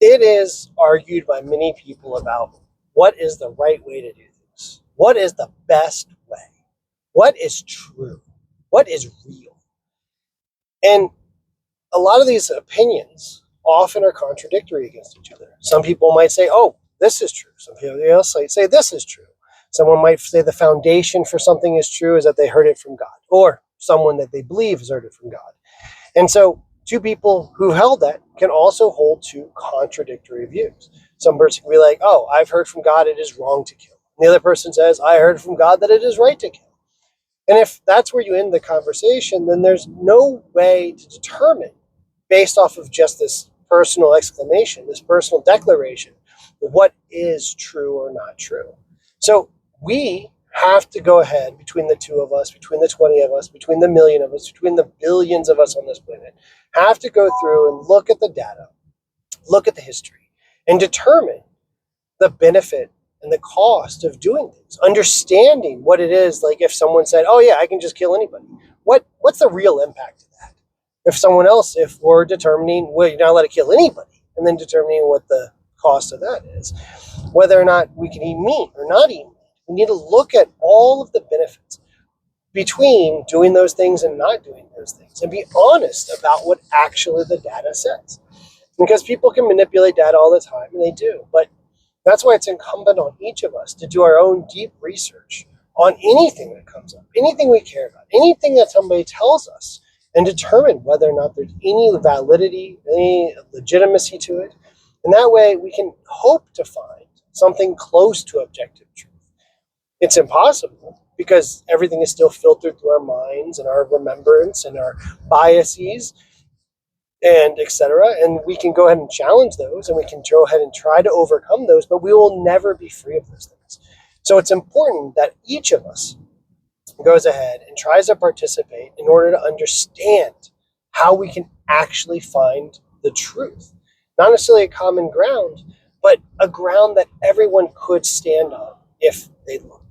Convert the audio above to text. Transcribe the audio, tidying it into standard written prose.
It is argued by many people about what is the right way to do things. What is the best way? What is true? What is real? And a lot of these opinions often are contradictory against each other. Some people might say, oh, this is true. Some people else might say this is true. Someone might say the foundation for something is true is that they heard it from God, or someone that they believe has heard it from God. And so two people who held that can also hold two contradictory views. Some person can be like, oh, I've heard from God it is wrong to kill. And the other person says, I heard from God that it is right to kill. And if that's where you end the conversation, then there's no way to determine, based off of just this personal exclamation, this personal declaration, what is true or not true. So we have to go ahead, between the two of us, between the 20 of us, between the million of us, between the billions of us on this planet, have to go through and look at the data, look at the history, and determine the benefit and the cost of doing things, understanding what it is. Like if someone said, oh yeah, I can just kill anybody. What's the real impact of that? If we're determining, well, you're not allowed to kill anybody, and then determining what the cost of that is, whether or not we can eat meat or not eat meat. We need to look at all of the benefits between doing those things and not doing those things, and be honest about what actually the data says. Because people can manipulate data all the time, and they do, but that's why it's incumbent on each of us to do our own deep research on anything that comes up, anything we care about, anything that somebody tells us, and determine whether or not there's any validity, any legitimacy to it. And that way we can hope to find something close to objective truth. It's impossible because everything is still filtered through our minds and our remembrance and our biases and etc. And we can go ahead and challenge those, and we can go ahead and try to overcome those, but we will never be free of those things. So it's important that each of us goes ahead and tries to participate in order to understand how we can actually find the truth. Not necessarily a common ground, but a ground that everyone could stand on if they looked.